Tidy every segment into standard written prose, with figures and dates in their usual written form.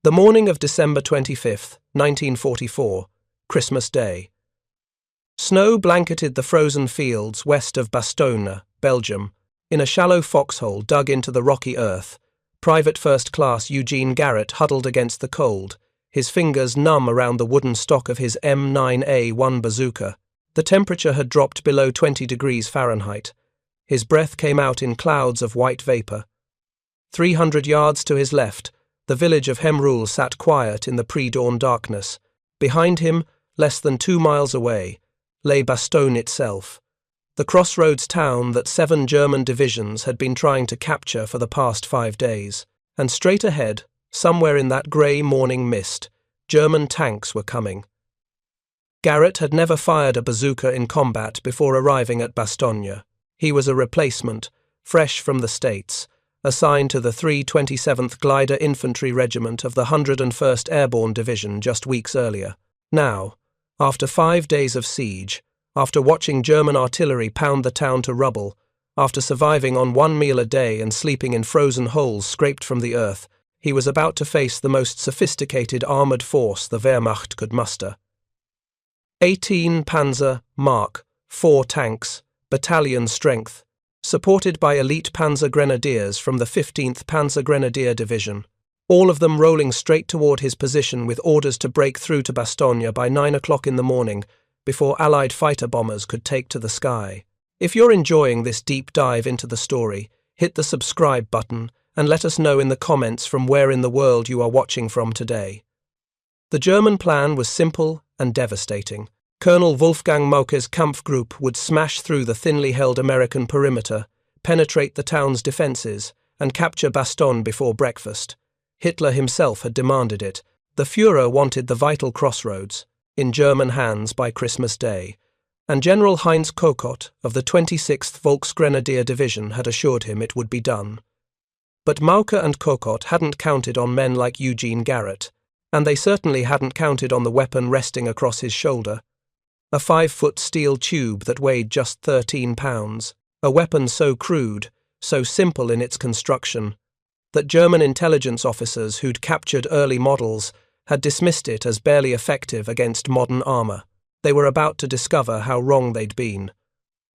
The morning of December 25th, 1944, Christmas Day. Snow blanketed the frozen fields west of Bastogne, Belgium. In a shallow foxhole dug into the rocky earth, Private First Class Eugene Garrett huddled against the cold, his fingers numb around the wooden stock of his M9A1 Bazooka. The temperature had dropped below 20 degrees Fahrenheit. His breath came out in clouds of white vapor. 300 yards to his left, the village of Hemrul sat quiet in the pre-dawn darkness. Behind him, less than 2 miles away, lay Bastogne itself, the crossroads town that 7 German divisions had been trying to capture for the past 5 days. And straight ahead, somewhere in that grey morning mist, German tanks were coming. Garrett had never fired a bazooka in combat before arriving at Bastogne. He was a replacement, fresh from the States, assigned to the 327th Glider Infantry Regiment of the 101st Airborne Division just weeks earlier. Now, after 5 days of siege, after watching German artillery pound the town to rubble, after surviving on 1 meal a day and sleeping in frozen holes scraped from the earth, he was about to face the most sophisticated armoured force the Wehrmacht could muster. 18 Panzer Mark IV tanks, battalion strength, supported by elite Panzer Grenadiers from the 15th Panzer Grenadier Division, all of them rolling straight toward his position with orders to break through to Bastogne by 9 o'clock in the morning, before Allied fighter bombers could take to the sky. If you're enjoying this deep dive into the story, hit the subscribe button and let us know in the comments from where in the world you are watching from today. The German plan was simple and devastating. Colonel Wolfgang Mauke's Kampfgruppe would smash through the thinly held American perimeter, penetrate the town's defences, and capture Bastogne before breakfast. Hitler himself had demanded it. The Führer wanted the vital crossroads, in German hands by Christmas Day, and General Heinz Kokott of the 26th Volksgrenadier Division had assured him it would be done. But Mauke and Kokott hadn't counted on men like Eugene Garrett, and they certainly hadn't counted on the weapon resting across his shoulder. A 5-foot steel tube that weighed just 13 pounds, a weapon so crude, so simple in its construction, that German intelligence officers who'd captured early models had dismissed it as barely effective against modern armour. They were about to discover how wrong they'd been.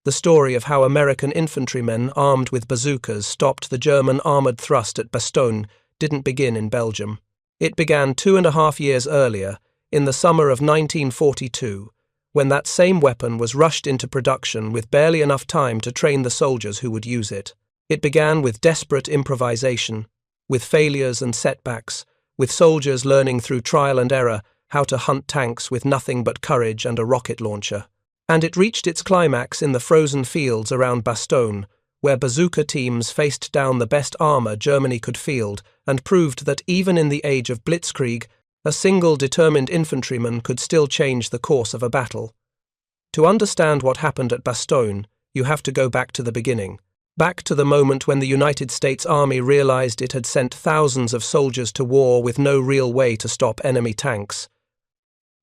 The story of how American infantrymen armed with bazookas stopped the German armoured thrust at Bastogne didn't begin in Belgium. It began 2.5 years earlier, in the summer of 1942, when that same weapon was rushed into production with barely enough time to train the soldiers who would use it. It began with desperate improvisation, with failures and setbacks, with soldiers learning through trial and error how to hunt tanks with nothing but courage and a rocket launcher. And it reached its climax in the frozen fields around Bastogne, where bazooka teams faced down the best armour Germany could field and proved that even in the age of blitzkrieg, a single determined infantryman could still change the course of a battle. To understand what happened at Bastogne, you have to go back to the beginning. Back to the moment when the United States Army realized it had sent thousands of soldiers to war with no real way to stop enemy tanks.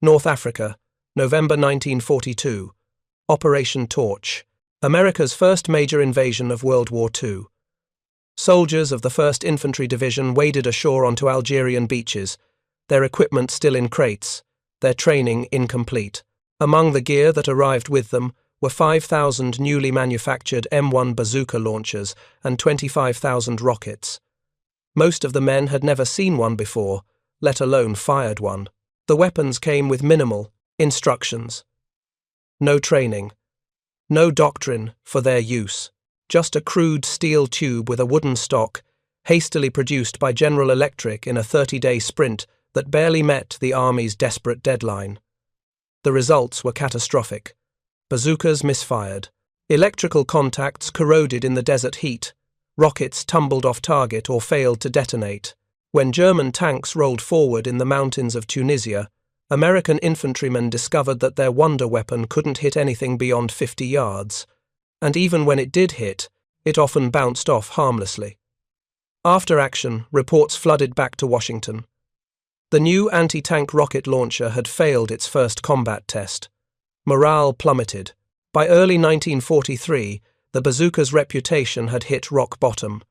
North Africa, November 1942. Operation Torch. America's first major invasion of World War II. Soldiers of the 1st Infantry Division waded ashore onto Algerian beaches, their equipment still in crates, their training incomplete. Among the gear that arrived with them were 5,000 newly manufactured M1 bazooka launchers and 25,000 rockets. Most of the men had never seen one before, let alone fired one. The weapons came with minimal instructions. No training. No doctrine for their use. Just a crude steel tube with a wooden stock, hastily produced by General Electric in a 30-day sprint that barely met the Army's desperate deadline. The results were catastrophic. Bazookas misfired. Electrical contacts corroded in the desert heat. Rockets tumbled off target or failed to detonate. When German tanks rolled forward in the mountains of Tunisia, American infantrymen discovered that their wonder weapon couldn't hit anything beyond 50 yards. And even when it did hit, it often bounced off harmlessly. After action, reports flooded back to Washington. The new anti-tank rocket launcher had failed its first combat test. Morale plummeted. By early 1943, the bazooka's reputation had hit rock bottom.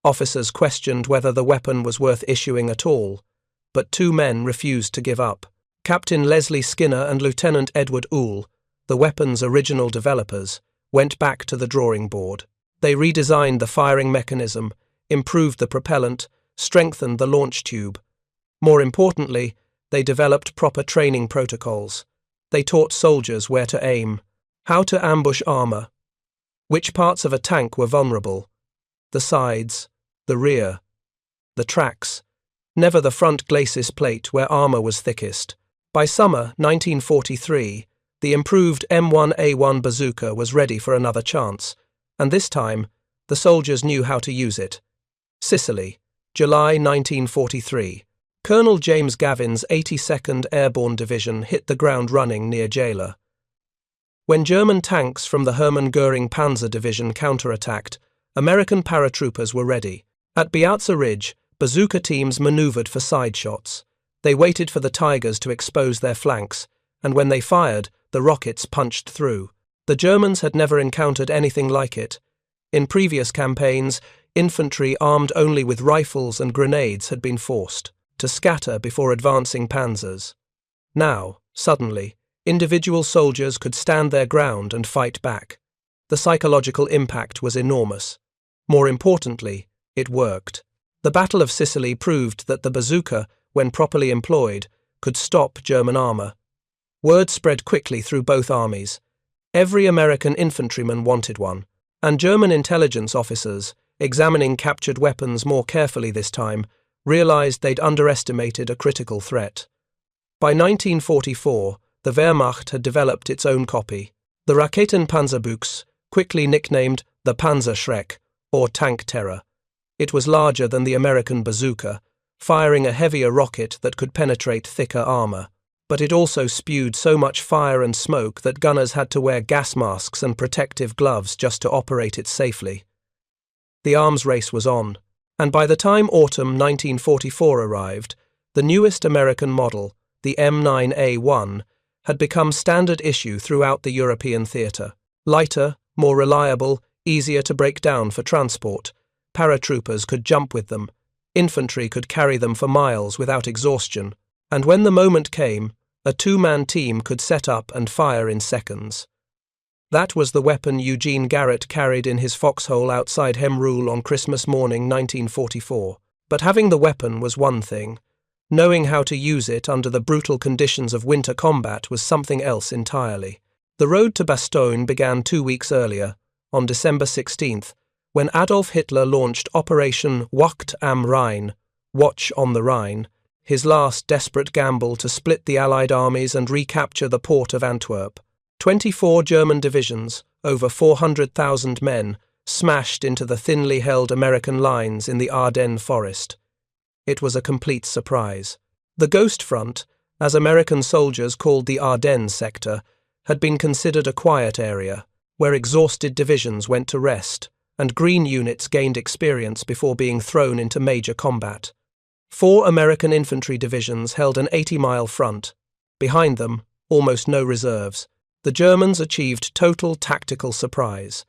Officers questioned whether the weapon was worth issuing at all. but two men refused to give up. Captain Leslie Skinner and Lieutenant Edward Oule, the weapon's original developers, went back to the drawing board. They redesigned the firing mechanism, improved the propellant, strengthened the launch tube. More importantly, they developed proper training protocols. They taught soldiers where to aim, how to ambush armor, which parts of a tank were vulnerable, the sides, the rear, the tracks, never the front glacis plate where armor was thickest. By summer 1943, the improved M1A1 Bazooka was ready for another chance, and this time, the soldiers knew how to use it. Sicily, July 1943. Colonel James Gavin's 82nd Airborne Division hit the ground running near Gela. When German tanks from the Hermann Göring Panzer Division counterattacked, American paratroopers were ready. At Piazza Ridge, bazooka teams maneuvered for side shots. They waited for the Tigers to expose their flanks, and when they fired, the rockets punched through. The Germans had never encountered anything like it. In previous campaigns, infantry armed only with rifles and grenades had been forced to scatter before advancing panzers. Now, suddenly, individual soldiers could stand their ground and fight back. The psychological impact was enormous. More importantly, it worked. The Battle of Sicily proved that the bazooka, when properly employed, could stop German armor. Word spread quickly through both armies. Every American infantryman wanted one, and German intelligence officers, examining captured weapons more carefully this time, realized they'd underestimated a critical threat. By 1944, the Wehrmacht had developed its own copy, the Raketenpanzerbüchse, quickly nicknamed the Panzerschreck, or Tank Terror. It was larger than the American bazooka, firing a heavier rocket that could penetrate thicker armor. But it also spewed so much fire and smoke that gunners had to wear gas masks and protective gloves just to operate it safely. The arms race was on, and by the time autumn 1944 arrived, the newest American model, the M9A1, had become standard issue throughout the European theatre. Lighter, more reliable, easier to break down for transport, paratroopers could jump with them, infantry could carry them for miles without exhaustion, and when the moment came, a two-man team could set up and fire in seconds. That was the weapon Eugene Garrett carried in his foxhole outside Hemrul on Christmas morning 1944. But having the weapon was one thing. Knowing how to use it under the brutal conditions of winter combat was something else entirely. The road to Bastogne began 2 weeks earlier, on December 16th, when Adolf Hitler launched Operation Wacht am Rhein, Watch on the Rhine, his last desperate gamble to split the Allied armies and recapture the port of Antwerp. 24 German divisions, over 400,000 men, smashed into the thinly held American lines in the Ardennes forest. It was a complete surprise. The Ghost Front, as American soldiers called the Ardennes sector, had been considered a quiet area, where exhausted divisions went to rest, and green units gained experience before being thrown into major combat. 4 American infantry divisions held an 80-mile front. Behind them, almost no reserves. The Germans achieved total tactical surprise.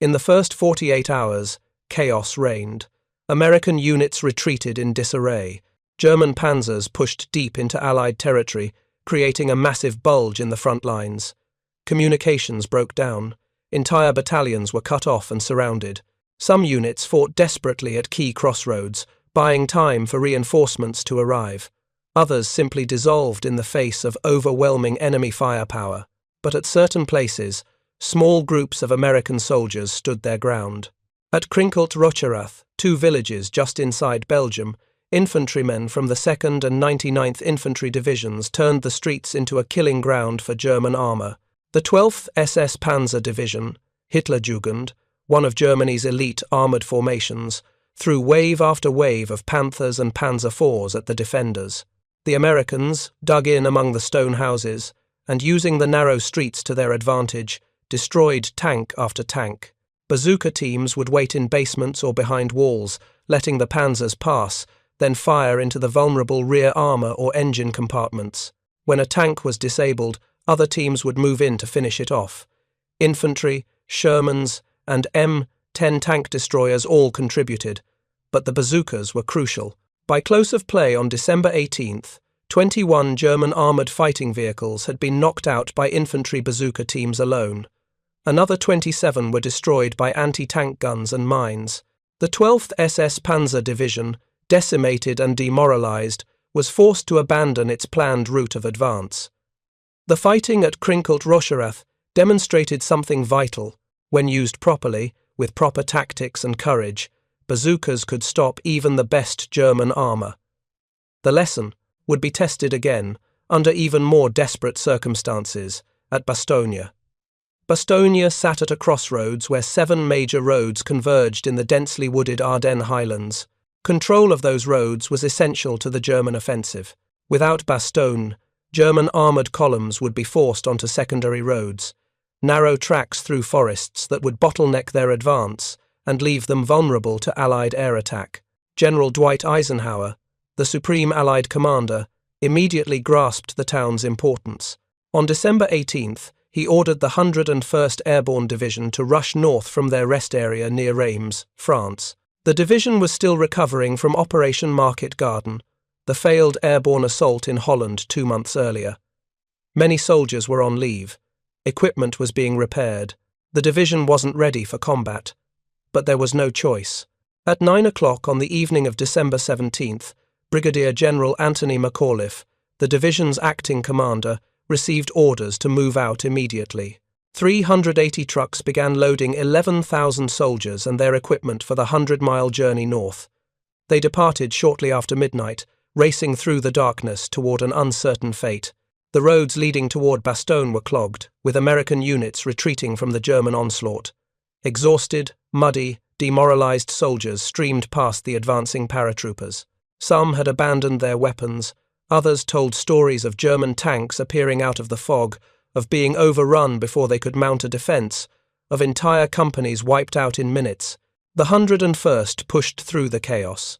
In the first 48 hours, chaos reigned. American units retreated in disarray. German panzers pushed deep into Allied territory, creating a massive bulge in the front lines. Communications broke down. Entire battalions were cut off and surrounded. Some units fought desperately at key crossroads, buying time for reinforcements to arrive. Others simply dissolved in the face of overwhelming enemy firepower. But at certain places, small groups of American soldiers stood their ground. At Krinkelt-Rocherath, 2 villages just inside Belgium, infantrymen from the 2nd and 99th Infantry Divisions turned the streets into a killing ground for German armor. The 12th SS Panzer Division, Hitlerjugend, one of Germany's elite armored formations, threw wave after wave of Panthers and Panzer IVs at the defenders. The Americans, dug in among the stone houses, and using the narrow streets to their advantage, destroyed tank after tank. Bazooka teams would wait in basements or behind walls, letting the panzers pass, then fire into the vulnerable rear armor or engine compartments. When a tank was disabled, other teams would move in to finish it off. Infantry, Shermans, and M10 tank destroyers all contributed, but the bazookas were crucial. By close of play on December 18th, 21 German armoured fighting vehicles had been knocked out by infantry bazooka teams alone. Another 27 were destroyed by anti-tank guns and mines. The 12th SS Panzer Division, decimated and demoralised, was forced to abandon its planned route of advance. The fighting at Krinkelt-Rocherath demonstrated something vital. When used properly, with proper tactics and courage, bazookas could stop even the best German armour. The lesson would be tested again, under even more desperate circumstances, at Bastogne. Bastogne sat at a crossroads where 7 major roads converged in the densely wooded Ardennes highlands. Control of those roads was essential to the German offensive. Without Bastogne, German armoured columns would be forced onto secondary roads, narrow tracks through forests that would bottleneck their advance and leave them vulnerable to Allied air attack. General Dwight Eisenhower, the Supreme Allied Commander, immediately grasped the town's importance. On December 18th, he ordered the 101st Airborne Division to rush north from their rest area near Reims, France. The division was still recovering from Operation Market Garden, the failed airborne assault in Holland 2 months earlier. Many soldiers were on leave. Equipment was being repaired. The division wasn't ready for combat. But there was no choice. At 9 o'clock on the evening of December 17th, Brigadier General Anthony McAuliffe, the division's acting commander, received orders to move out immediately. 380 trucks began loading 11,000 soldiers and their equipment for the 100-mile journey north. They departed shortly after midnight, racing through the darkness toward an uncertain fate. The roads leading toward Bastogne were clogged, with American units retreating from the German onslaught. Exhausted, muddy, demoralized soldiers streamed past the advancing paratroopers. Some had abandoned their weapons, others told stories of German tanks appearing out of the fog, of being overrun before they could mount a defense, of entire companies wiped out in minutes. The 101st pushed through the chaos.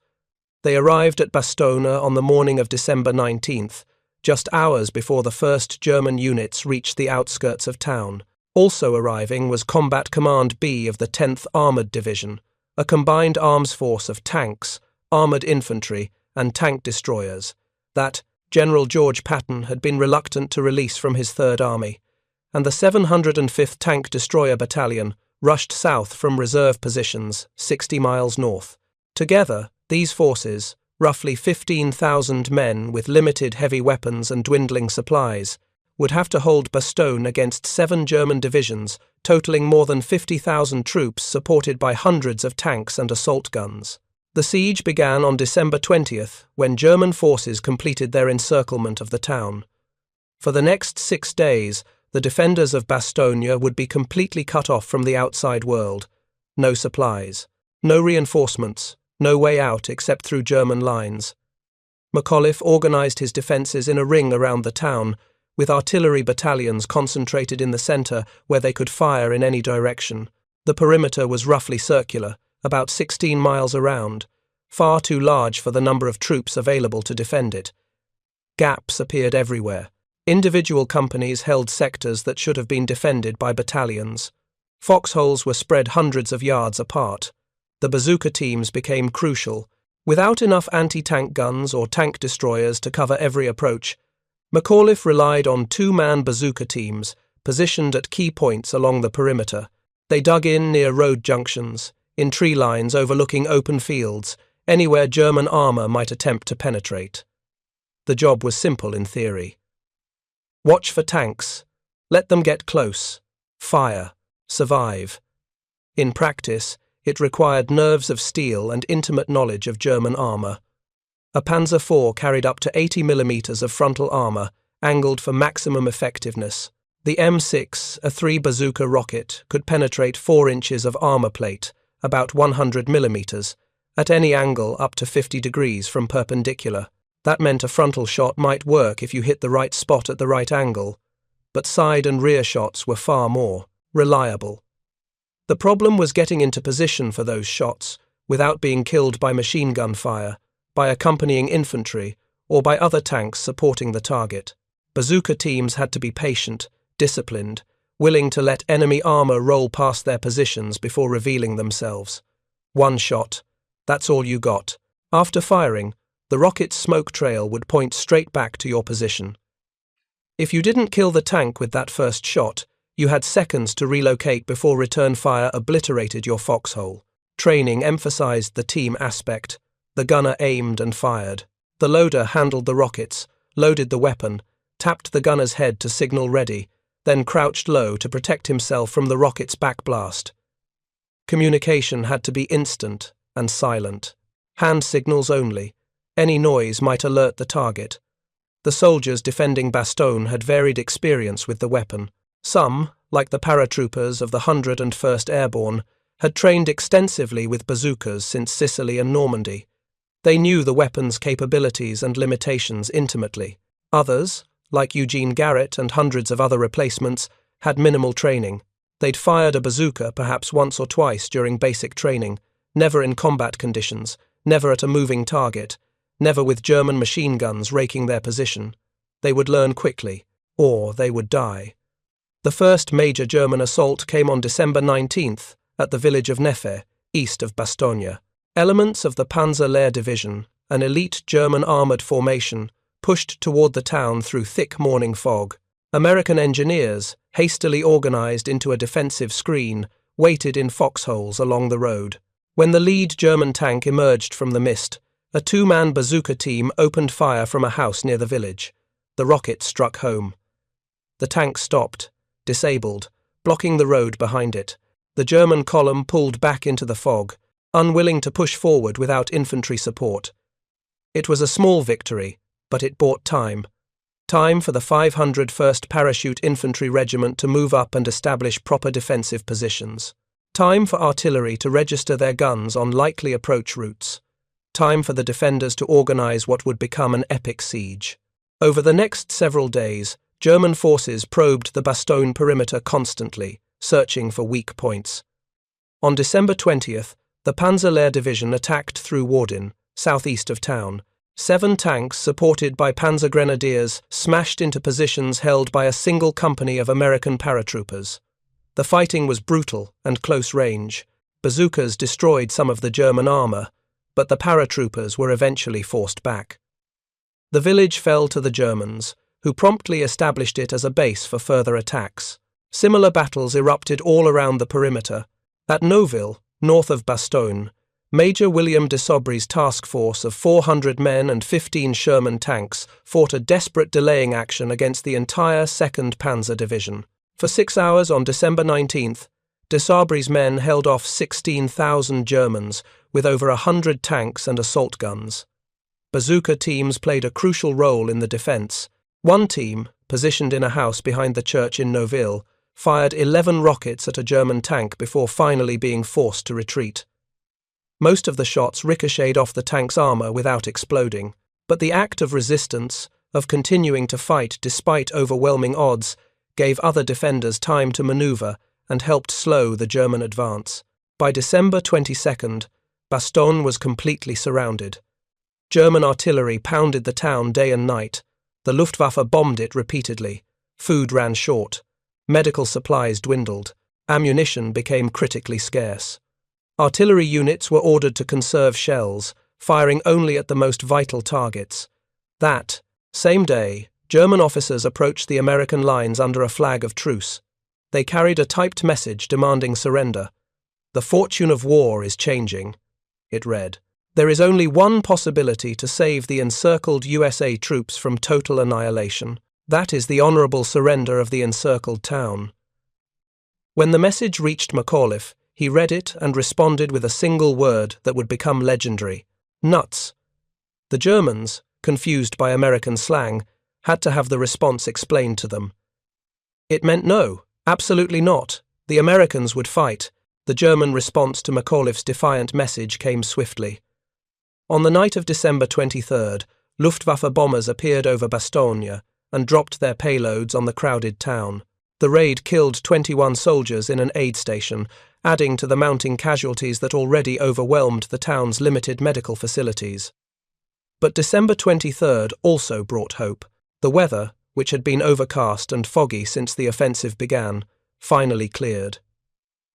They arrived at Bastogne on the morning of December 19th, just hours before the first German units reached the outskirts of town. Also arriving was Combat Command B of the 10th Armoured Division, a combined arms force of tanks, armoured infantry, and tank destroyers, that General George Patton had been reluctant to release from his Third Army, and the 705th Tank Destroyer Battalion rushed south from reserve positions 60 miles north. Together, these forces, roughly 15,000 men with limited heavy weapons and dwindling supplies, would have to hold Bastogne against 7 German divisions, totaling more than 50,000 troops supported by hundreds of tanks and assault guns. The siege began on December 20th, when German forces completed their encirclement of the town. For the next 6 days, the defenders of Bastogne would be completely cut off from the outside world. No supplies, no reinforcements, no way out except through German lines. McAuliffe organised his defences in a ring around the town, with artillery battalions concentrated in the centre where they could fire in any direction. The perimeter was roughly circular, about 16 miles around, far too large for the number of troops available to defend it. Gaps appeared everywhere. Individual companies held sectors that should have been defended by battalions. Foxholes were spread hundreds of yards apart. The bazooka teams became crucial. Without enough anti-tank guns or tank destroyers to cover every approach, McAuliffe relied on 2-man bazooka teams positioned at key points along the perimeter. They dug in near road junctions, in tree lines overlooking open fields, anywhere German armour might attempt to penetrate. The job was simple in theory. Watch for tanks. Let them get close. Fire. Survive. In practice, it required nerves of steel and intimate knowledge of German armour. A Panzer IV carried up to 80 mm of frontal armour, angled for maximum effectiveness. The M6, a 3-bazooka rocket, could penetrate 4 inches of armour plate, about 100 mm, at any angle up to 50 degrees from perpendicular. That meant a frontal shot might work if you hit the right spot at the right angle, but side and rear shots were far more reliable. The problem was getting into position for those shots without being killed by machine gun fire, by accompanying infantry, or by other tanks supporting the target. Bazooka teams had to be patient, disciplined, willing to let enemy armour roll past their positions before revealing themselves. One shot. That's all you got. After firing, The rocket's smoke trail would point straight back to your position. If you didn't kill the tank with that first shot, you had seconds to relocate before return fire obliterated your foxhole. Training emphasized the team aspect. The gunner aimed and fired. The loader handled the rockets, loaded the weapon, tapped the gunner's head to signal ready, then crouched low to protect himself from the rocket's backblast. Communication had to be instant and silent. Hand signals only. Any noise might alert the target. The soldiers defending Bastogne had varied experience with the weapon. Some, like the paratroopers of the 101st Airborne, had trained extensively with bazookas since Sicily and Normandy. They knew the weapon's capabilities and limitations intimately. Others, like Eugene Garrett and hundreds of other replacements, had minimal training. They'd fired a bazooka perhaps once or twice during basic training, never in combat conditions, never at a moving target, never with German machine guns raking their position. They would learn quickly, or they would die. The first major German assault came on December 19th at the village of Neffe, east of Bastogne. Elements of the Panzer Division, an elite German armoured formation, pushed toward the town through thick morning fog. American engineers, hastily organised into a defensive screen, waited in foxholes along the road. When the lead German tank emerged from the mist, a two-man bazooka team opened fire from a house near the village. The rocket struck home. The tank stopped, disabled, blocking the road behind it. The German column pulled back into the fog, unwilling to push forward without infantry support. It was a small victory, but it bought time. Time for the 501st Parachute Infantry Regiment to move up and establish proper defensive positions. Time for artillery to register their guns on likely approach routes. Time for the defenders to organize what would become an epic siege. Over the next several days, German forces probed the Bastogne perimeter constantly, searching for weak points. On December 20th, the Panzer Division attacked through Wardin, southeast of town. 7 tanks supported by Panzer Grenadiers smashed into positions held by a single company of American paratroopers. The fighting was brutal and close range. Bazookas destroyed some of the German armour, but the paratroopers were eventually forced back. The village fell to the Germans, who promptly established it as a base for further attacks. Similar battles erupted all around the perimeter. At Neuville, north of Bastogne, Major William de Sobry's task force of 400 men and 15 Sherman tanks fought a desperate delaying action against the entire 2nd Panzer Division. For 6 hours on December 19th, de Sobry's men held off 16,000 Germans with over 100 tanks and assault guns. Bazooka teams played a crucial role in the defense. One team, positioned in a house behind the church in Neuville, fired 11 rockets at a German tank before finally being forced to retreat. Most of the shots ricocheted off the tank's armour without exploding, but the act of resistance, of continuing to fight despite overwhelming odds, gave other defenders time to manoeuvre and helped slow the German advance. By December 22nd, Bastogne was completely surrounded. German artillery pounded the town day and night. The Luftwaffe bombed it repeatedly. Food ran short. Medical supplies dwindled. Ammunition became critically scarce. Artillery units were ordered to conserve shells, firing only at the most vital targets. That same day, German officers approached the American lines under a flag of truce. They carried a typed message demanding surrender. "The fortune of war is changing," it read. "There is only one possibility to save the encircled USA troops from total annihilation. That is the honourable surrender of the encircled town." When the message reached McAuliffe, he read it and responded with a single word that would become legendary: nuts. The Germans, confused by American slang, had to have the response explained to them. It meant no, absolutely not. The Americans would fight. The German response to McAuliffe's defiant message came swiftly. On the night of December 23rd, Luftwaffe bombers appeared over Bastogne and dropped their payloads on the crowded town. The raid killed 21 soldiers in an aid station, adding to the mounting casualties that already overwhelmed the town's limited medical facilities. But December 23rd also brought hope. The weather, which had been overcast and foggy since the offensive began, finally cleared.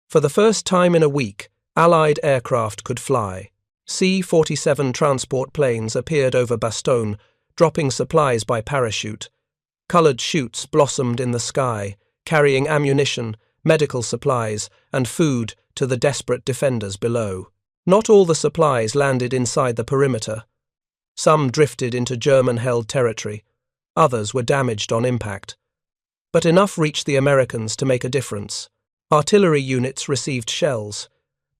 For the first time in a week, Allied aircraft could fly. C-47 transport planes appeared over Bastogne, dropping supplies by parachute. Coloured chutes blossomed in the sky, carrying ammunition, medical supplies, and food to the desperate defenders below. Not all the supplies landed inside the perimeter. Some drifted into German-held territory. Others were damaged on impact. But enough reached the Americans to make a difference. Artillery units received shells.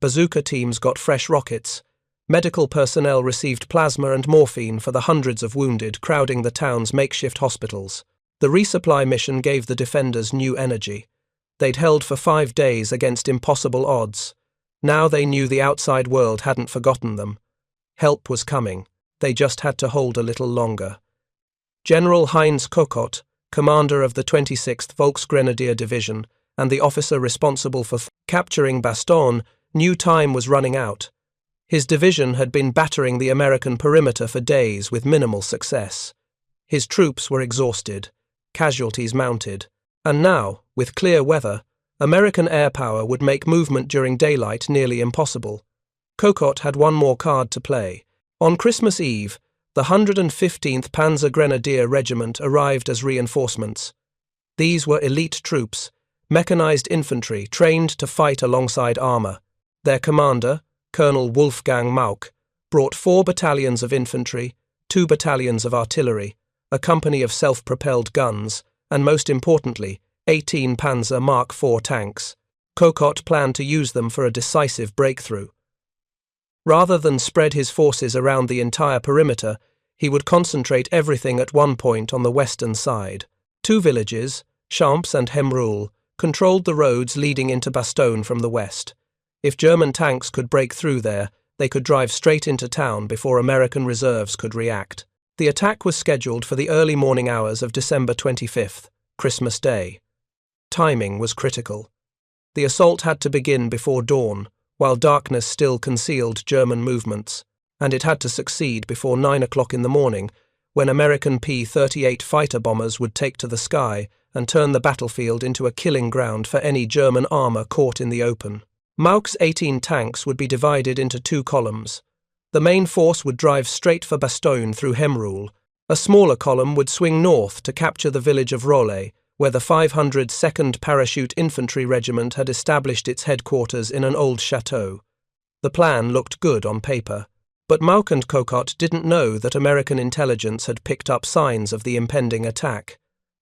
Bazooka teams got fresh rockets. Medical personnel received plasma and morphine for the hundreds of wounded crowding the town's makeshift hospitals. The resupply mission gave the defenders new energy. They'd held for 5 days against impossible odds. Now they knew the outside world hadn't forgotten them. Help was coming. They just had to hold a little longer. General Heinz Kokott, commander of the 26th Volksgrenadier Division and the officer responsible for capturing Bastogne, knew time was running out. His division had been battering the American perimeter for days with minimal success. His troops were exhausted, casualties mounted, and now, with clear weather, American air power would make movement during daylight nearly impossible. Kokott had one more card to play. On Christmas Eve, the 115th Panzer Grenadier Regiment arrived as reinforcements. These were elite troops, mechanized infantry trained to fight alongside armor. Their commander, Colonel Wolfgang Mauck, brought 4 battalions of infantry, 2 battalions of artillery, a company of self-propelled guns, and most importantly, 18 Panzer Mark IV tanks. Kokott planned to use them for a decisive breakthrough. Rather than spread his forces around the entire perimeter, he would concentrate everything at one point on the western side. 2 villages, Champs and Hemroul, controlled the roads leading into Bastogne from the west. If German tanks could break through there, they could drive straight into town before American reserves could react. The attack was scheduled for the early morning hours of December 25th, Christmas Day. Timing was critical. The assault had to begin before dawn, while darkness still concealed German movements, and it had to succeed before 9 o'clock in the morning, when American P-38 fighter bombers would take to the sky and turn the battlefield into a killing ground for any German armor caught in the open. Mauck's 18 tanks would be divided into 2 columns. The main force would drive straight for Bastogne through Hemroul. A smaller column would swing north to capture the village of Rollet, where the 502nd Parachute Infantry Regiment had established its headquarters in an old chateau. The plan looked good on paper, but Mauck and Kokott didn't know that American intelligence had picked up signs of the impending attack.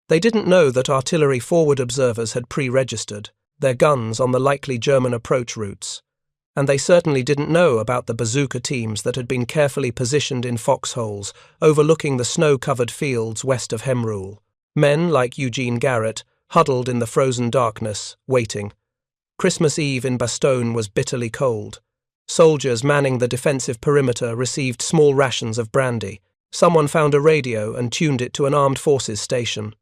They didn't know that artillery forward observers had pre-registered their guns on the likely German approach routes, and they certainly didn't know about the bazooka teams that had been carefully positioned in foxholes overlooking the snow-covered fields west of Hemroul. Men like Eugene Garrett huddled in the frozen darkness, waiting. Christmas Eve in Bastogne was bitterly cold. Soldiers manning the defensive perimeter received small rations of brandy. Someone found a radio and tuned it to an armed forces station.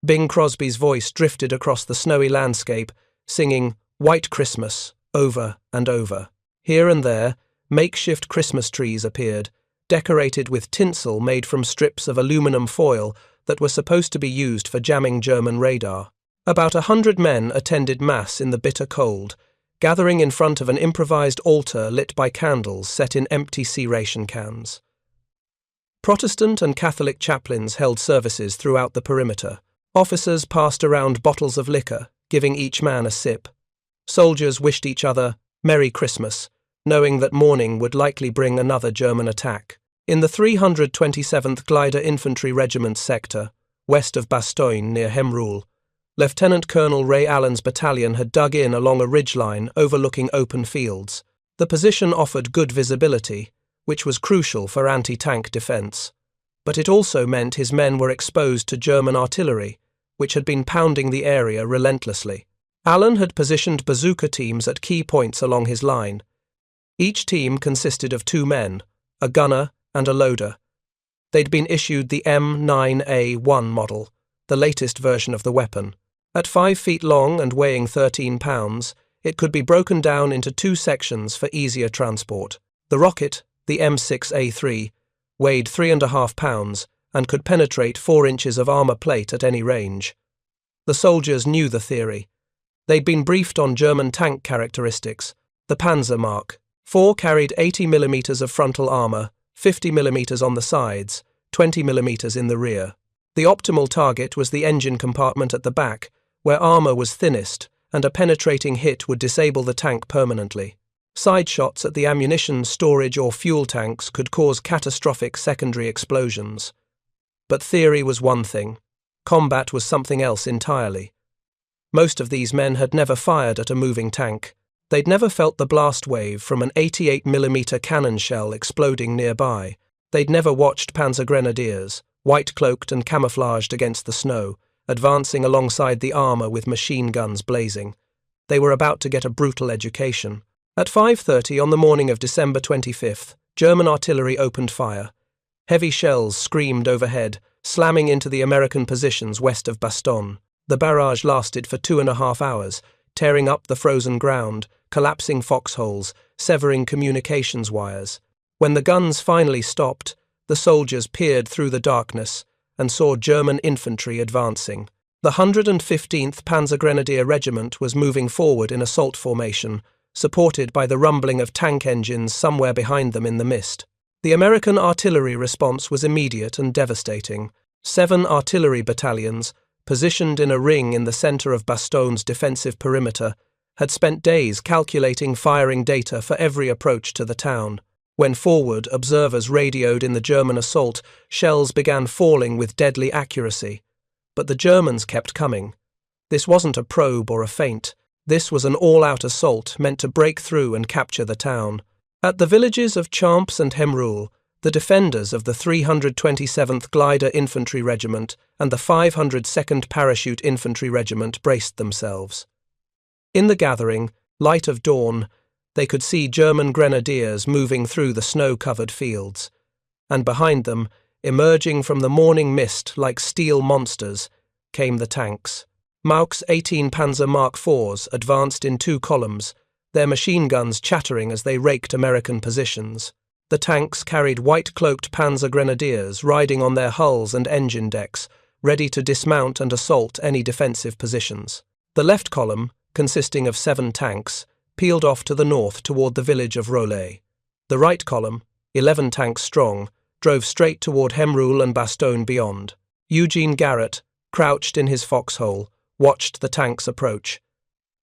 Bing Crosby's voice drifted across the snowy landscape, singing "White Christmas" over and over. Here and there, makeshift Christmas trees appeared, decorated with tinsel made from strips of aluminum foil that were supposed to be used for jamming German radar. About 100 men attended Mass in the bitter cold, gathering in front of an improvised altar lit by candles set in empty C-ration cans. Protestant and Catholic chaplains held services throughout the perimeter. Officers passed around bottles of liquor, giving each man a sip. Soldiers wished each other Merry Christmas, knowing that morning would likely bring another German attack. In the 327th Glider Infantry Regiment sector, west of Bastogne near Hemroul, Lieutenant Colonel Ray Allen's battalion had dug in along a ridgeline overlooking open fields. The position offered good visibility, which was crucial for anti-tank defense. But it also meant his men were exposed to German artillery, which had been pounding the area relentlessly. Allen had positioned bazooka teams at key points along his line. Each team consisted of 2 men, a gunner and a loader. They'd been issued the M9A1 model, the latest version of the weapon. At 5 feet long and weighing 13 pounds, it could be broken down into 2 sections for easier transport. The rocket, the M6A3, weighed 3.5 pounds and could penetrate 4 inches of armor plate at any range. The soldiers knew the theory. They'd been briefed on German tank characteristics, the Panzer Mark 4 carried 80mm of frontal armor, 50mm on the sides, 20mm in the rear. The optimal target was the engine compartment at the back, where armor was thinnest, and a penetrating hit would disable the tank permanently. Side shots at the ammunition, storage, or fuel tanks could cause catastrophic secondary explosions. But theory was one thing. Combat was something else entirely. Most of these men had never fired at a moving tank. They'd never felt the blast wave from an 88mm cannon shell exploding nearby. They'd never watched Panzer Grenadiers, white-cloaked and camouflaged against the snow, advancing alongside the armor with machine guns blazing. They were about to get a brutal education. At 5:30 on the morning of December 25th, German artillery opened fire. Heavy shells screamed overhead, slamming into the American positions west of Bastogne. The barrage lasted for 2.5 hours, tearing up the frozen ground, collapsing foxholes, severing communications wires. When the guns finally stopped, the soldiers peered through the darkness and saw German infantry advancing. The 115th Panzer Grenadier Regiment was moving forward in assault formation, supported by the rumbling of tank engines somewhere behind them in the mist. The American artillery response was immediate and devastating. 7 artillery battalions, positioned in a ring in the center of Bastogne's defensive perimeter, had spent days calculating firing data for every approach to the town. When forward observers radioed in the German assault, shells began falling with deadly accuracy. But the Germans kept coming. This wasn't a probe or a feint. This was an all-out assault meant to break through and capture the town. At the villages of Champs and Hemrul, the defenders of the 327th Glider Infantry Regiment and the 502nd Parachute Infantry Regiment braced themselves. In the gathering light of dawn, they could see German grenadiers moving through the snow-covered fields, and behind them, emerging from the morning mist like steel monsters, came the tanks. Mauck's 18 Panzer Mark IVs advanced in 2 columns, their machine guns chattering as they raked American positions. The tanks carried white-cloaked Panzer Grenadiers riding on their hulls and engine decks, ready to dismount and assault any defensive positions. The left column, consisting of 7 tanks, peeled off to the north toward the village of Rollet. The right column, 11 tanks strong, drove straight toward Hemrul and Bastogne beyond. Eugene Garrett, crouched in his foxhole, watched the tanks approach.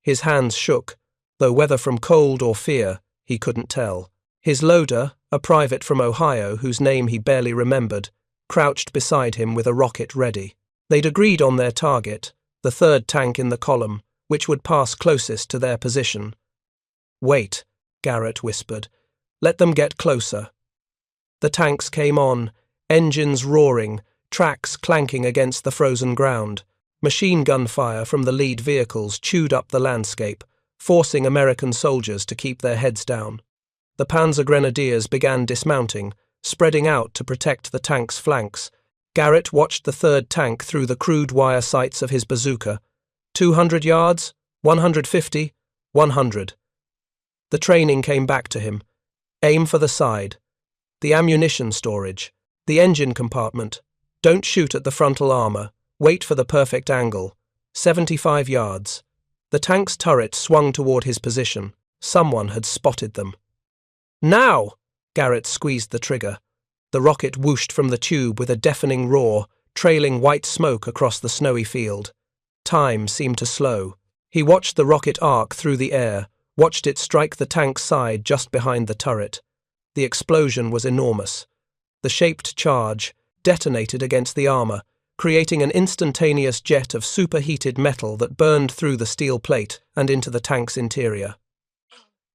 His hands shook, though whether from cold or fear, he couldn't tell. His loader, a private from Ohio whose name he barely remembered, crouched beside him with a rocket ready. They'd agreed on their target, the 3rd tank in the column, which would pass closest to their position. "Wait," Garrett whispered. "Let them get closer." The tanks came on, engines roaring, tracks clanking against the frozen ground. Machine gun fire from the lead vehicles chewed up the landscape, forcing American soldiers to keep their heads down. The Panzer Grenadiers began dismounting, spreading out to protect the tank's flanks. Garrett watched the 3rd tank through the crude wire sights of his bazooka. 200 yards, 150, 100. The training came back to him. Aim for the side. The ammunition storage. The engine compartment. Don't shoot at the frontal armor. Wait for the perfect angle. 75 yards. The tank's turret swung toward his position. Someone had spotted them. "Now!" Garrett squeezed the trigger. The rocket whooshed from the tube with a deafening roar, trailing white smoke across the snowy field. Time seemed to slow. He watched the rocket arc through the air, watched it strike the tank's side just behind the turret. The explosion was enormous. The shaped charge detonated against the armor, creating an instantaneous jet of superheated metal that burned through the steel plate and into the tank's interior.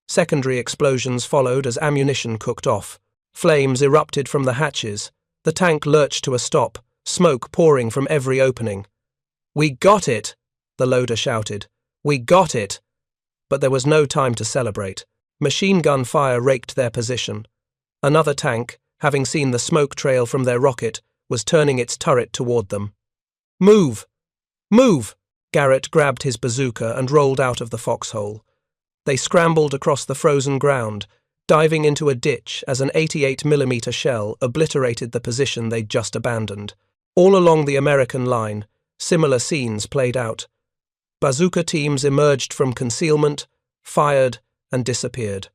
Secondary explosions followed as ammunition cooked off. Flames erupted from the hatches. The tank lurched to a stop, smoke pouring from every opening. "We got it!" the loader shouted. "We got it!" But there was no time to celebrate. Machine gun fire raked their position. Another tank, having seen the smoke trail from their rocket, was turning its turret toward them. "Move! Move!" Garrett grabbed his bazooka and rolled out of the foxhole. They scrambled across the frozen ground, diving into a ditch as an 88mm shell obliterated the position they'd just abandoned. All along the American line, similar scenes played out. Bazooka teams emerged from concealment, fired, and disappeared.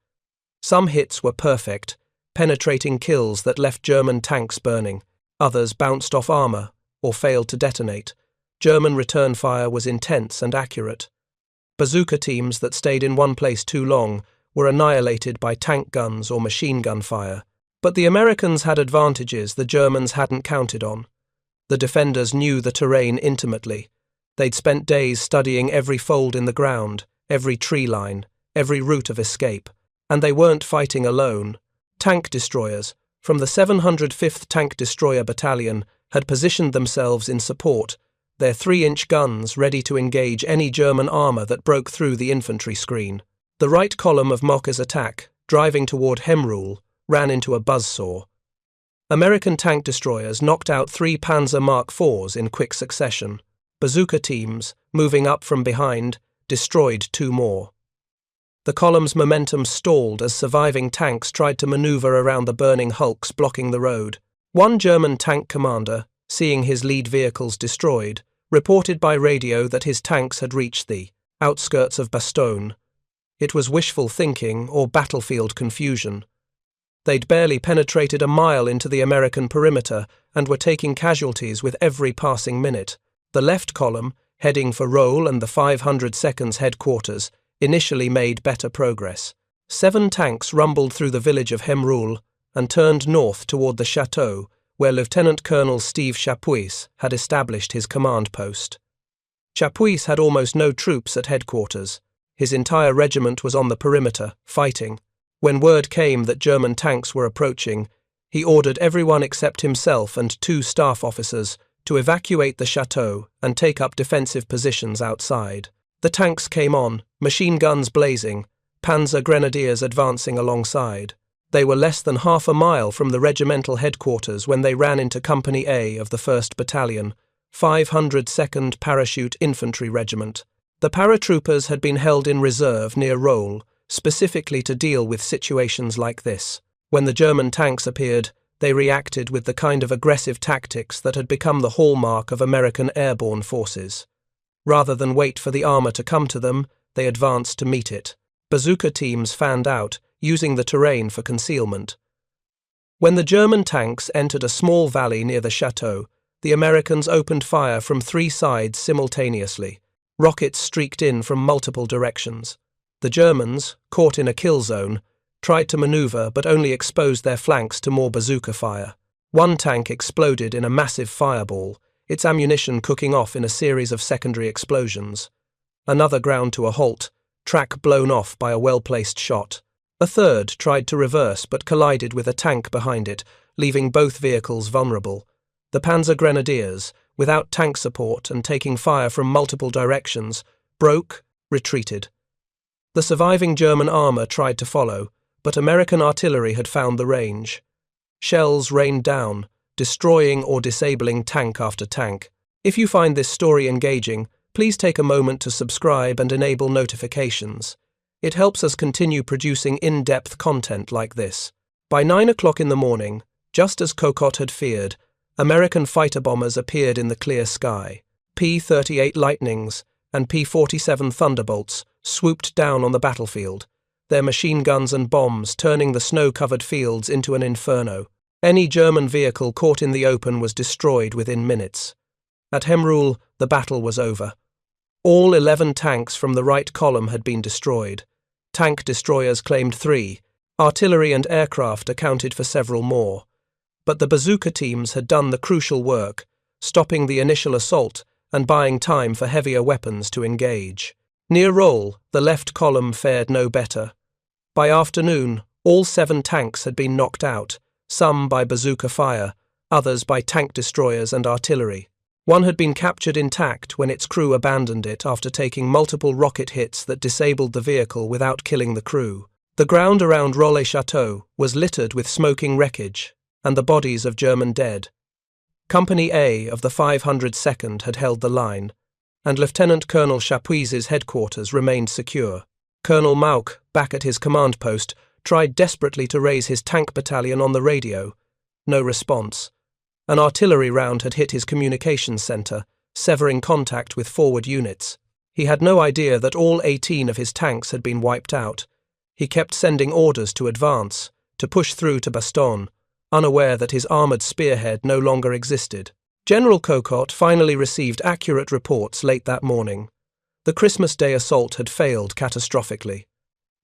Some hits were perfect, penetrating kills that left German tanks burning. Others bounced off armor or failed to detonate. German return fire was intense and accurate. Bazooka teams that stayed in one place too long were annihilated by tank guns or machine gun fire. But the Americans had advantages the Germans hadn't counted on. The defenders knew the terrain intimately. They'd spent days studying every fold in the ground, every tree line, every route of escape. And they weren't fighting alone. Tank destroyers, from the 705th Tank Destroyer Battalion, had positioned themselves in support, their 3-inch guns ready to engage any German armor that broke through the infantry screen. The right column of Mocker's attack, driving toward Hemrul, ran into a buzzsaw. American tank destroyers knocked out 3 Panzer Mark IVs in quick succession. Bazooka teams, moving up from behind, destroyed 2 more. The column's momentum stalled as surviving tanks tried to maneuver around the burning hulks blocking the road. One German tank commander, seeing his lead vehicles destroyed, reported by radio that his tanks had reached the outskirts of Bastogne. It was wishful thinking or battlefield confusion. They'd barely penetrated a mile into the American perimeter and were taking casualties with every passing minute. The left column, heading for Rohl and the 502nd's headquarters, initially made better progress. 7 tanks rumbled through the village of Hemrul and turned north toward the chateau, where Lieutenant Colonel Steve Chapuis had established his command post. Chapuis had almost no troops at headquarters. His entire regiment was on the perimeter, fighting. When word came that German tanks were approaching, he ordered everyone except himself and 2 staff officers to evacuate the chateau and take up defensive positions outside. The tanks came on, machine guns blazing, Panzer grenadiers advancing alongside. They were less than half a mile from the regimental headquarters when they ran into Company A of the 1st Battalion, 502nd Parachute Infantry Regiment. The paratroopers had been held in reserve near Rohl, specifically to deal with situations like this. When the German tanks appeared, they reacted with the kind of aggressive tactics that had become the hallmark of American airborne forces. Rather than wait for the armor to come to them, they advanced to meet it. Bazooka teams fanned out, using the terrain for concealment. When the German tanks entered a small valley near the chateau, the Americans opened fire from 3 sides simultaneously. Rockets streaked in from multiple directions. The Germans, caught in a kill zone, tried to maneuver but only exposed their flanks to more bazooka fire. One tank exploded in a massive fireball, its ammunition cooking off in a series of secondary explosions. Another ground to a halt, track blown off by a well-placed shot. A third tried to reverse but collided with a tank behind it, leaving both vehicles vulnerable. The Panzer Grenadiers, without tank support and taking fire from multiple directions, broke, retreated. The surviving German armor tried to follow, but American artillery had found the range. Shells rained down, destroying or disabling tank after tank. If you find this story engaging, please take a moment to subscribe and enable notifications. It helps us continue producing in-depth content like this. By 9 o'clock in the morning, just as Kokot had feared, American fighter bombers appeared in the clear sky. P-38 Lightnings and P-47 Thunderbolts swooped down on the battlefield, their machine guns and bombs turning the snow-covered fields into an inferno. Any German vehicle caught in the open was destroyed within minutes. At Hemrul, the battle was over. All 11 tanks from the right column had been destroyed. Tank destroyers claimed 3. Artillery and aircraft accounted for several more. But the bazooka teams had done the crucial work, stopping the initial assault and buying time for heavier weapons to engage. Near Rohl, the left column fared no better. By afternoon, all 7 tanks had been knocked out, some by bazooka fire, others by tank destroyers and artillery. One had been captured intact when its crew abandoned it after taking multiple rocket hits that disabled the vehicle without killing the crew. The ground around Rolle-Chateau was littered with smoking wreckage and the bodies of German dead. Company A of the 502nd had held the line, and Lieutenant Colonel Chapuis's headquarters remained secure. Colonel Mauck, back at his command post, tried desperately to raise his tank battalion on the radio. No response. An artillery round had hit his communications center, severing contact with forward units. He had no idea that all 18 of his tanks had been wiped out. He kept sending orders to advance, to push through to Bastogne, unaware that his armoured spearhead no longer existed. General Cocotte finally received accurate reports late that morning. The Christmas Day assault had failed catastrophically.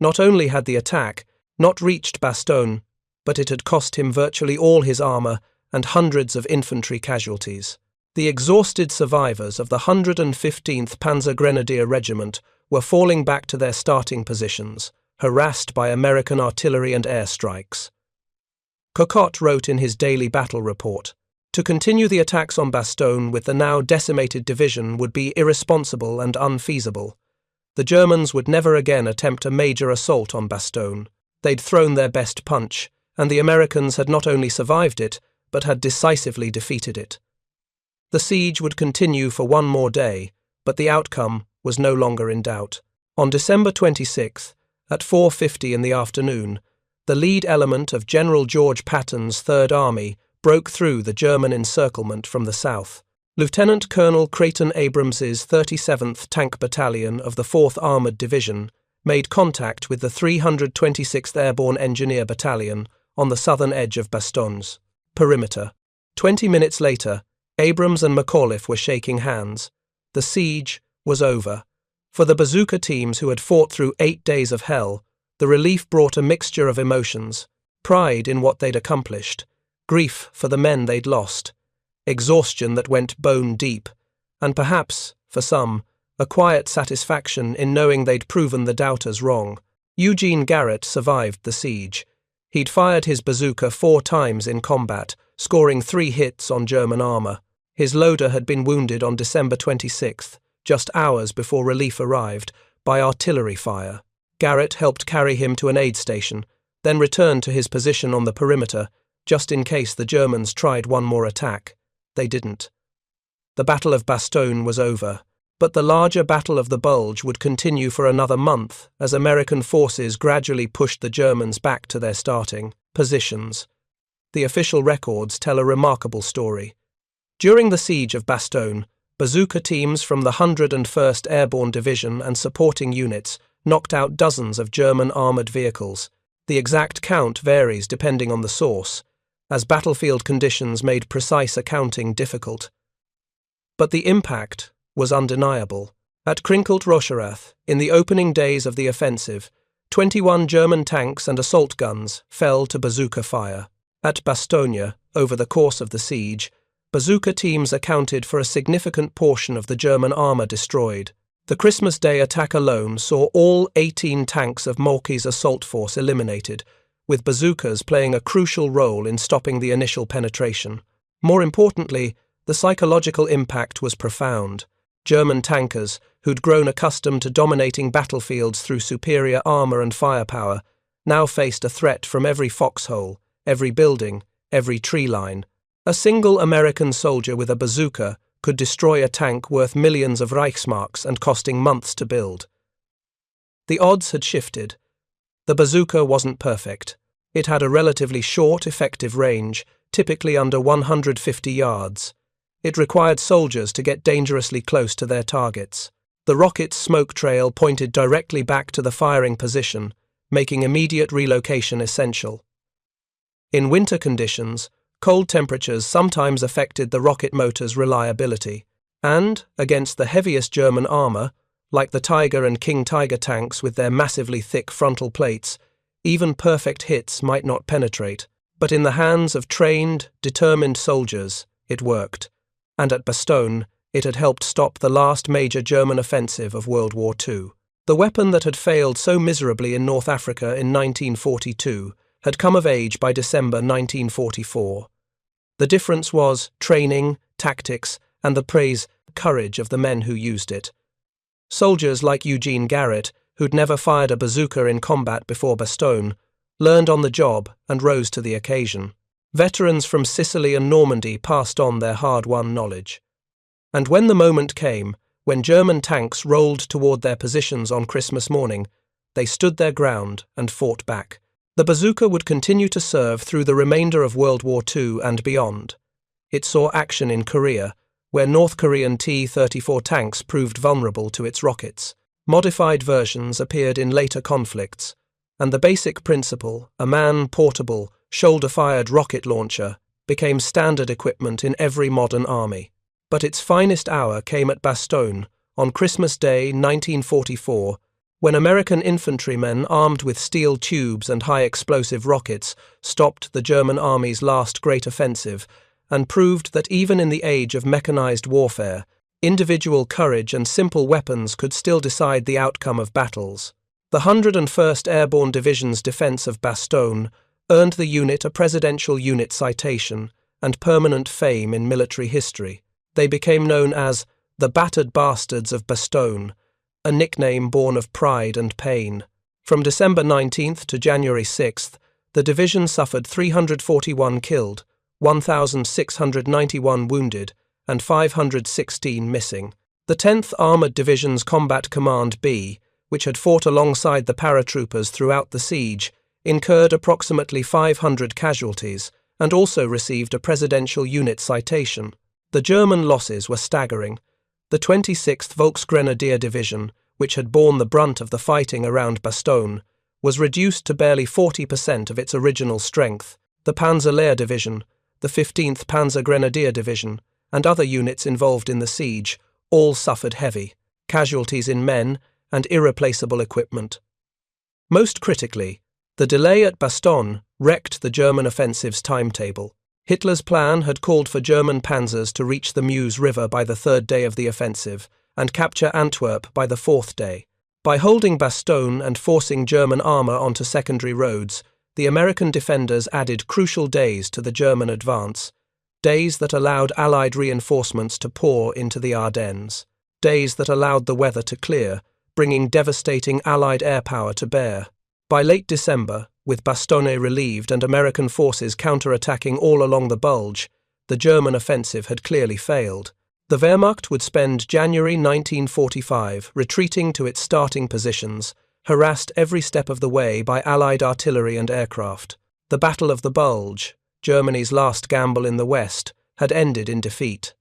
Not only had the attack not reached Bastogne, but it had cost him virtually all his armour and hundreds of infantry casualties. The exhausted survivors of the 115th Panzer Grenadier Regiment were falling back to their starting positions, harassed by American artillery and airstrikes. Cocotte wrote in his daily battle report, "To continue the attacks on Bastogne with the now decimated division would be irresponsible and unfeasible. The Germans would never again attempt a major assault on Bastogne. They'd thrown their best punch, and the Americans had not only survived it, but had decisively defeated it." The siege would continue for one more day, but the outcome was no longer in doubt. On December 26th, at 4:50 in the afternoon, the lead element of General George Patton's Third Army broke through the German encirclement from the south. Lieutenant Colonel Creighton Abrams's 37th Tank Battalion of the 4th Armoured Division made contact with the 326th Airborne Engineer Battalion on the southern edge of Bastogne's perimeter. 20 minutes later, Abrams and McAuliffe were shaking hands. The siege was over. For the Bazooka teams who had fought through 8 days of hell, the relief brought a mixture of emotions: pride in what they'd accomplished, grief for the men they'd lost, exhaustion that went bone deep, and perhaps, for some, a quiet satisfaction in knowing they'd proven the doubters wrong. Eugene Garrett survived the siege. He'd fired his bazooka 4 times in combat, scoring 3 hits on German armour. His loader had been wounded on December 26th, just hours before relief arrived, by artillery fire. Garrett helped carry him to an aid station, then returned to his position on the perimeter, just in case the Germans tried one more attack. They didn't. The Battle of Bastogne was over, but the larger Battle of the Bulge would continue for another month as American forces gradually pushed the Germans back to their starting positions. The official records tell a remarkable story. During the siege of Bastogne, bazooka teams from the 101st Airborne Division and supporting units knocked out dozens of German armoured vehicles. The exact count varies depending on the source, as battlefield conditions made precise accounting difficult. But the impact was undeniable. At Krinkelt-Rocherath, in the opening days of the offensive, 21 German tanks and assault guns fell to bazooka fire. At Bastogne, over the course of the siege, bazooka teams accounted for a significant portion of the German armour destroyed. The Christmas Day attack alone saw all 18 tanks of Moltke's assault force eliminated, with bazookas playing a crucial role in stopping the initial penetration. More importantly, the psychological impact was profound. German tankers, who'd grown accustomed to dominating battlefields through superior armour and firepower, now faced a threat from every foxhole, every building, every tree line. A single American soldier with a bazooka could destroy a tank worth millions of Reichsmarks and costing months to build. The odds had shifted. The bazooka wasn't perfect. It had a relatively short, effective range, typically under 150 yards. It required soldiers to get dangerously close to their targets. The rocket's smoke trail pointed directly back to the firing position, making immediate relocation essential. In winter conditions, cold temperatures sometimes affected the rocket motor's reliability, and, against the heaviest German armour, like the Tiger and King Tiger tanks with their massively thick frontal plates, even perfect hits might not penetrate. But in the hands of trained, determined soldiers, it worked. And at Bastogne, it had helped stop the last major German offensive of World War II. The weapon that had failed so miserably in North Africa in 1942 had come of age by December 1944. The difference was training, tactics, and the courage of the men who used it. Soldiers like Eugene Garrett, who'd never fired a bazooka in combat before Bastogne, learned on the job and rose to the occasion. Veterans from Sicily and Normandy passed on their hard-won knowledge. And when the moment came, when German tanks rolled toward their positions on Christmas morning, they stood their ground and fought back. The bazooka would continue to serve through the remainder of World War II and beyond. It saw action in Korea, where North Korean T-34 tanks proved vulnerable to its rockets. Modified versions appeared in later conflicts, and the basic principle, a man-portable, shoulder-fired rocket launcher, became standard equipment in every modern army. But its finest hour came at Bastogne, on Christmas Day 1944, when American infantrymen armed with steel tubes and high-explosive rockets stopped the German army's last great offensive and proved that even in the age of mechanized warfare, individual courage and simple weapons could still decide the outcome of battles. The 101st Airborne Division's defense of Bastogne earned the unit a Presidential Unit citation and permanent fame in military history. They became known as the Battered Bastards of Bastogne, a nickname born of pride and pain. From December 19th to January 6th, the division suffered 341 killed, 1,691 wounded, and 516 missing. The 10th Armoured Division's Combat Command B, which had fought alongside the paratroopers throughout the siege, incurred approximately 500 casualties and also received a Presidential Unit citation. The German losses were staggering. The 26th Volksgrenadier Division, which had borne the brunt of the fighting around Bastogne, was reduced to barely 40% of its original strength. The Panzer Division, the 15th Panzer Grenadier Division, and other units involved in the siege all suffered heavy casualties in men and irreplaceable equipment. Most critically, the delay at Bastogne wrecked the German offensive's timetable. Hitler's plan had called for German panzers to reach the Meuse River by the third day of the offensive and capture Antwerp by the fourth day. By holding Bastogne and forcing German armour onto secondary roads, the American defenders added crucial days to the German advance, days that allowed Allied reinforcements to pour into the Ardennes, days that allowed the weather to clear, bringing devastating Allied air power to bear. By late December, with Bastogne relieved and American forces counter-attacking all along the Bulge, the German offensive had clearly failed. The Wehrmacht would spend January 1945 retreating to its starting positions, harassed every step of the way by Allied artillery and aircraft. The Battle of the Bulge, Germany's last gamble in the West, had ended in defeat.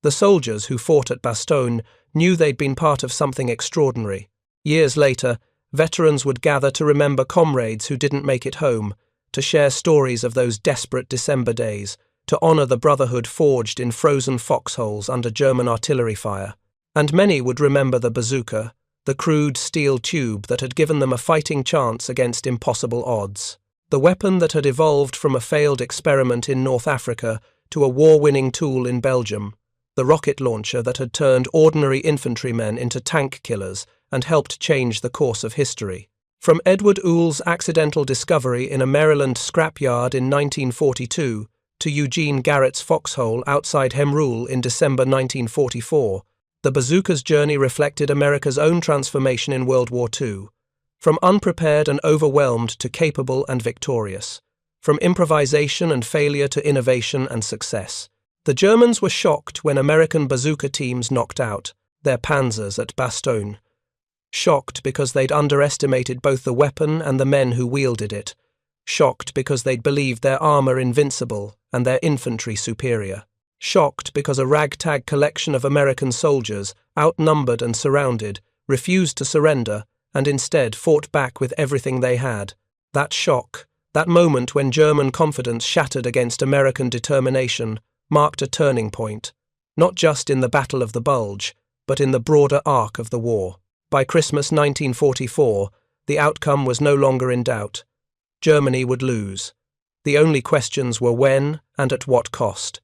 The soldiers who fought at Bastogne knew they'd been part of something extraordinary. Years later, veterans would gather to remember comrades who didn't make it home, to share stories of those desperate December days, to honour the brotherhood forged in frozen foxholes under German artillery fire. And many would remember the Bazooka, the crude steel tube that had given them a fighting chance against impossible odds. The weapon that had evolved from a failed experiment in North Africa to a war-winning tool in Belgium. The rocket launcher that had turned ordinary infantrymen into tank killers and helped change the course of history. From Edward Oull's accidental discovery in a Maryland scrapyard in 1942 to Eugene Garrett's foxhole outside Hemrul in December 1944, the Bazooka's journey reflected America's own transformation in World War II. From unprepared and overwhelmed to capable and victorious. From improvisation and failure to innovation and success. The Germans were shocked when American bazooka teams knocked out their Panzers at Bastogne. Shocked because they'd underestimated both the weapon and the men who wielded it. Shocked because they'd believed their armour invincible and their infantry superior. Shocked because a ragtag collection of American soldiers, outnumbered and surrounded, refused to surrender and instead fought back with everything they had. That shock, that moment when German confidence shattered against American determination, marked a turning point, not just in the Battle of the Bulge, but in the broader arc of the war. By Christmas 1944, the outcome was no longer in doubt. Germany would lose. The only questions were when and at what cost.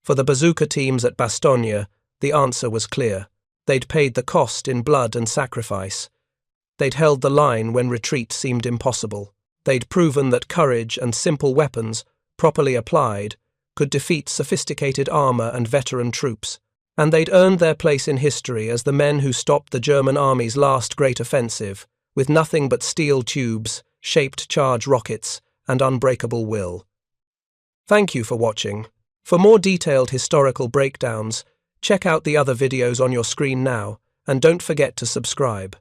For the bazooka teams at Bastogne, the answer was clear. They'd paid the cost in blood and sacrifice. They'd held the line when retreat seemed impossible. They'd proven that courage and simple weapons, properly applied, could defeat sophisticated armour and veteran troops. And they'd earned their place in history as the men who stopped the German army's last great offensive, with nothing but steel tubes, shaped charge rockets, and unbreakable will. Thank you for watching. For more detailed historical breakdowns, check out the other videos on your screen now, and don't forget to subscribe.